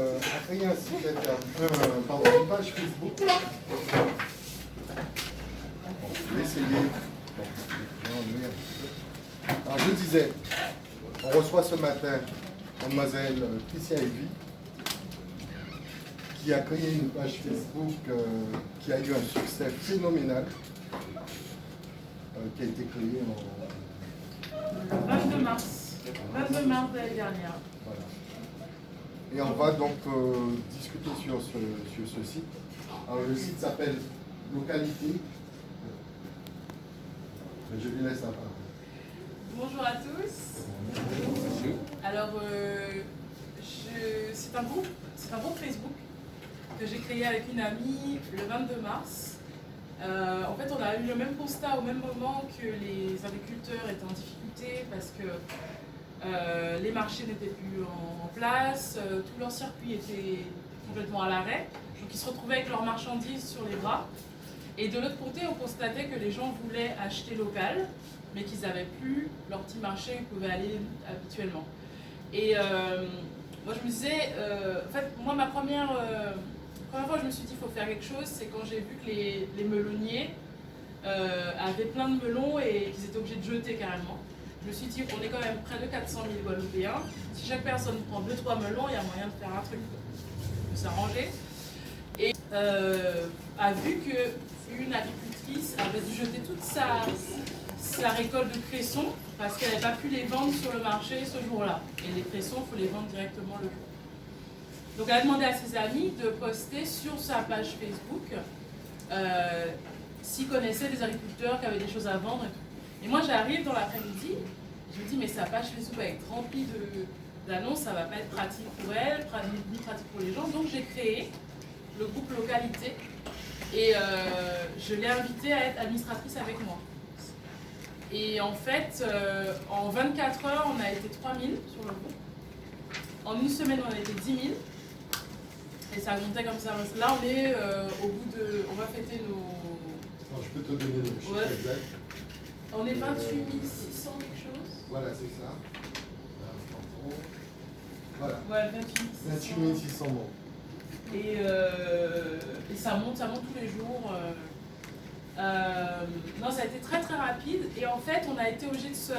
A créé un site une page Facebook. Je vais essayer. Alors je disais, on reçoit ce matin mademoiselle Tricia Evie, qui a créé une page Facebook qui a eu un succès phénoménal, qui a été créée le 22 mars. 22 mars de l'année dernière. Voilà. Et on va donc discuter sur ce site. Alors le site s'appelle Localité. Je lui laisse la parole. Bonjour à tous. Alors, c'est un groupe Facebook que j'ai créé avec une amie le 22 mars. En fait, on a eu le même constat au même moment que les agriculteurs étaient en difficulté parce que les marchés n'étaient plus en place, tout leur circuit était complètement à l'arrêt. Donc ils se retrouvaient avec leurs marchandises sur les bras. Et de l'autre côté, on constatait que les gens voulaient acheter local, mais qu'ils n'avaient plus leur petit marché où ils pouvaient aller habituellement. Et moi je me disais, en fait, moi ma première fois je me suis dit qu'il faut faire quelque chose, c'est quand j'ai vu que les melonniers avaient plein de melons et qu'ils étaient obligés de jeter carrément. Je me suis dit qu'on est quand même près de 400 000 Guadeloupéens. Si chaque personne prend 2-3 melons, il y a moyen de faire un truc, de s'arranger. Et a vu qu'une agricultrice avait dû jeter toute sa récolte de cressons parce qu'elle n'avait pas pu les vendre sur le marché ce jour-là. Et les cressons, il faut les vendre directement le jour. Donc elle a demandé à ses amis de poster sur sa page Facebook s'ils connaissaient des agriculteurs qui avaient des choses à vendre et tout. Et moi j'arrive dans l'après-midi, je me dis mais sa page Facebook va être remplie d'annonces, ça va pas être pratique pour elle, ni pratique pour les gens. Donc j'ai créé le groupe Localité et je l'ai invitée à être administratrice avec moi. Et en fait, en 24 heures, on a été 3000 sur le groupe. En une semaine, on a été 10 000. Et ça montait comme ça. Là, on est au bout de... On va fêter nos... Alors, je peux te donner le chiffre exact. On est 28 600 quelque chose. Voilà, c'est ça. Voilà. Ouais, 28 600 mots. Et ça monte tous les jours. Non, ça a été très très rapide. Et en fait, on a été obligé de se...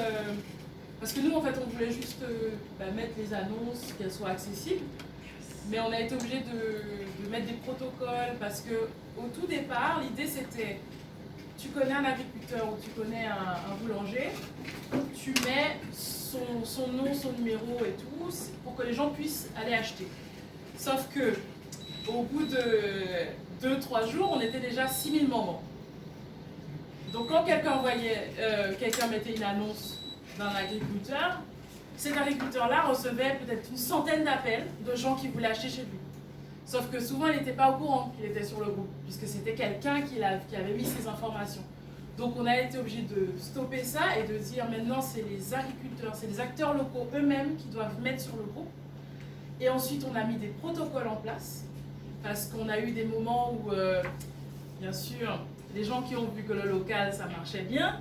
Parce que nous, en fait, on voulait juste mettre les annonces, qu'elles soient accessibles. Mais on a été obligé de mettre des protocoles parce que au tout départ, l'idée c'était, tu connais un agriculteur ou tu connais un boulanger, tu mets son nom, son numéro et tout, pour que les gens puissent aller acheter. Sauf que au bout de 2-3 jours, on était déjà 6000 membres. Donc quand quelqu'un mettait une annonce d'un agriculteur, cet agriculteur-là recevait peut-être une centaine d'appels de gens qui voulaient acheter chez lui. Sauf que souvent, il n'était pas au courant qu'il était sur le groupe, puisque c'était quelqu'un qui avait mis ces informations. Donc on a été obligé de stopper ça et de dire maintenant c'est les agriculteurs, c'est les acteurs locaux eux-mêmes qui doivent mettre sur le groupe. Et ensuite, on a mis des protocoles en place, parce qu'on a eu des moments où, bien sûr, les gens qui ont vu que le local, ça marchait bien,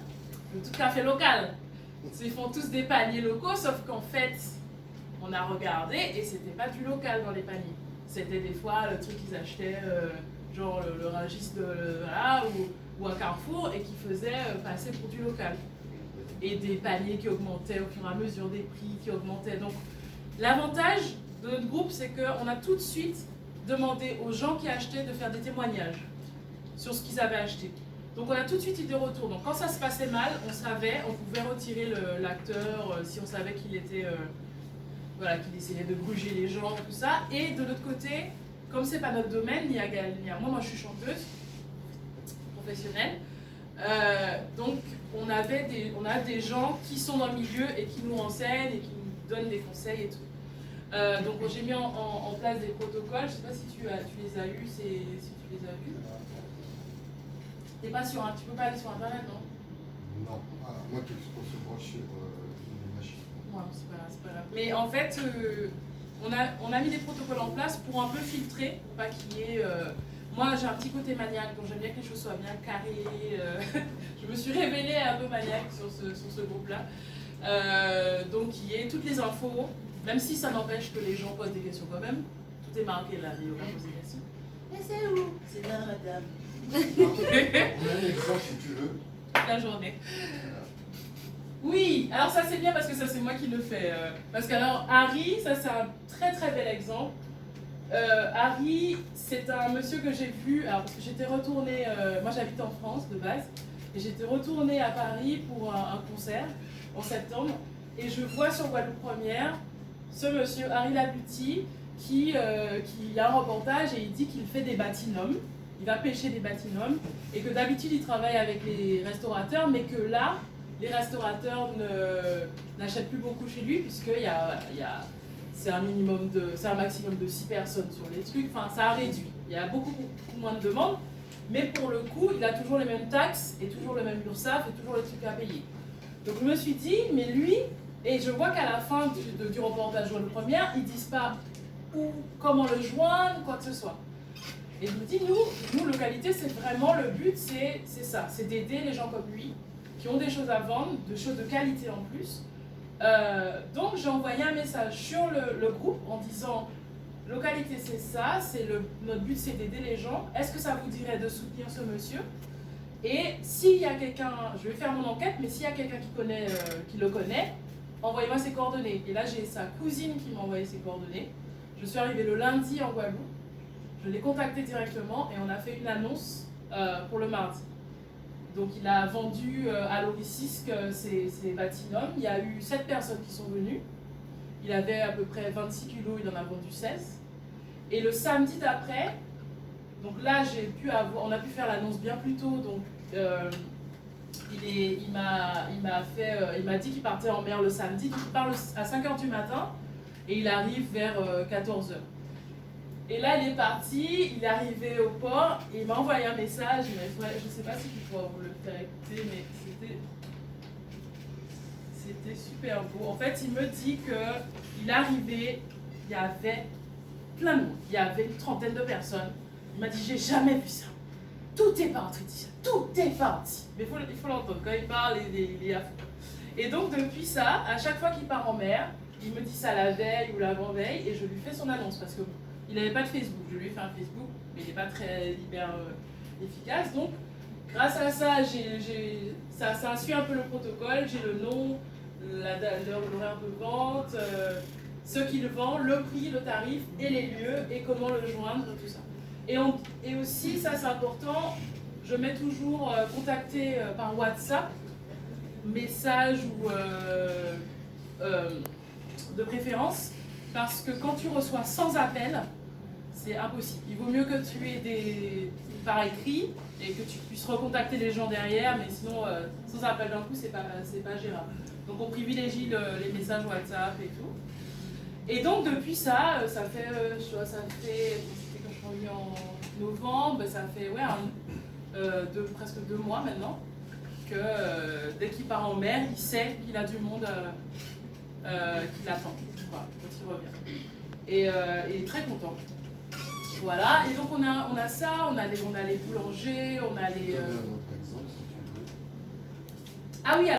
le tout café local. Ils font tous des paniers locaux, sauf qu'en fait, on a regardé et c'était pas du local dans les paniers. C'était des fois le truc qu'ils achetaient, genre le Rungis ou un Carrefour et qui faisait passer pour du local. Et des paniers qui augmentaient au fur et à mesure, des prix qui augmentaient. Donc l'avantage de notre groupe, c'est qu'on a tout de suite demandé aux gens qui achetaient de faire des témoignages sur ce qu'ils avaient acheté. Donc on a tout de suite eu des retours. Donc quand ça se passait mal, on pouvait retirer l'acteur si on savait qu'il était, qu'il essayait de gruger les gens, tout ça. Et de l'autre côté, comme c'est pas notre domaine, ni à moi je suis chanteuse professionnelle, donc on a des gens qui sont dans le milieu et qui nous renseignent et qui nous donnent des conseils et tout. Donc j'ai mis en place des protocoles. Je sais pas si tu les as eus, si tu les as vus. T'es pas sur tu peux pas aller sur internet, non? Non, moi qui se branche sur une machine. Ouais, c'est pas grave. Mais en fait, on a mis des protocoles en place pour un peu filtrer, pour pas qu'il y ait... Moi j'ai un petit côté maniaque, donc j'aime bien que les choses soient bien carrées. Je me suis révélée un peu maniaque sur ce groupe-là. Donc il y ait toutes les infos, même si ça n'empêche que les gens posent des questions quand même. Tout est marqué là, il n'y a aucun posé question. Mais c'est où? C'est là, madame. On a un exemple si tu veux. La journée. Oui, alors ça c'est bien parce que ça c'est moi qui le fais. Parce que alors Harry, ça c'est un très très bel exemple. Harry, c'est un monsieur que j'ai vu, alors parce que j'étais retournée, moi j'habite en France de base, et j'étais retournée à Paris pour un concert en septembre, et je vois sur Guadeloupe Première ce monsieur Harry Labuty qui a un reportage et il dit qu'il fait des bâtiments, il va pêcher des bâtiments, et que d'habitude il travaille avec les restaurateurs, mais que là, les restaurateurs n'achètent plus beaucoup chez lui, puisqu'il y a c'est un maximum de 6 personnes sur les trucs, enfin ça a réduit. Il y a beaucoup moins de demandes, mais pour le coup, il a toujours les mêmes taxes et toujours le même URSSAF et toujours les trucs à payer. Donc je me suis dit, mais lui, et je vois qu'à la fin du reportage de Première, ils disent pas où, comment le joindre, quoi que ce soit. Et je me dis, nous localité, c'est vraiment le but, c'est ça, c'est d'aider les gens comme lui, qui ont des choses à vendre, de choses de qualité en plus. Donc j'ai envoyé un message sur le groupe en disant localité c'est ça, notre but c'est d'aider les gens, est-ce que ça vous dirait de soutenir ce monsieur? Et s'il y a quelqu'un, je vais faire mon enquête, mais s'il y a quelqu'un qui le connaît, envoyez-moi ses coordonnées. Et là j'ai sa cousine qui m'a envoyé ses coordonnées. Je suis arrivée le lundi en Guadeloupe, je l'ai contacté directement et on a fait une annonce pour le mardi. Donc il a vendu à l'Oricisque ses bâtiments. Il y a eu 7 personnes qui sont venues. Il avait à peu près 26 kilos, il en a vendu 16. Et le samedi d'après, donc là on a pu faire l'annonce bien plus tôt. Donc il m'a dit qu'il partait en mer le samedi. Donc il part à 5h du matin et il arrive vers 14h. Et là, il est parti, il est arrivé au port, et il m'a envoyé un message, mais je ne sais pas si tu pourras vous le faire écouter, mais c'était super beau. En fait, il me dit qu'il est arrivé, il y avait plein de monde, il y avait une trentaine de personnes. Il m'a dit, j'ai jamais vu ça. Tout est parti, tout est parti. Mais il faut l'entendre, quand il parle, il est à fond. Et donc, depuis ça, à chaque fois qu'il part en mer, il me dit ça la veille ou l'avant-veille, et je lui fais son annonce, parce que il n'avait pas de Facebook, je lui ai fait un Facebook, mais il n'est pas très hyper efficace. Donc, grâce à ça, ça suit un peu le protocole. J'ai le nom, l'horaire de vente, ce qu'il vend, le prix, le tarif et les lieux et comment le joindre, tout ça. Et aussi, ça c'est important, je mets toujours contacter par WhatsApp, message ou de préférence, parce que quand tu reçois sans appel, c'est impossible. Il vaut mieux que tu aies par écrit et que tu puisses recontacter les gens derrière, mais sinon, sans appel d'un coup, c'est pas gérable. Donc on privilégie les messages WhatsApp et tout. Et donc depuis ça fait c'était quand je suis revenue en novembre, ça fait presque 2 mois maintenant, que dès qu'il part en mer, il sait qu'il a du monde qui l'attend, voilà, quand il revient. Et il est très content. Voilà, et donc on a ça, on a les boulangers, on a les... Ah oui,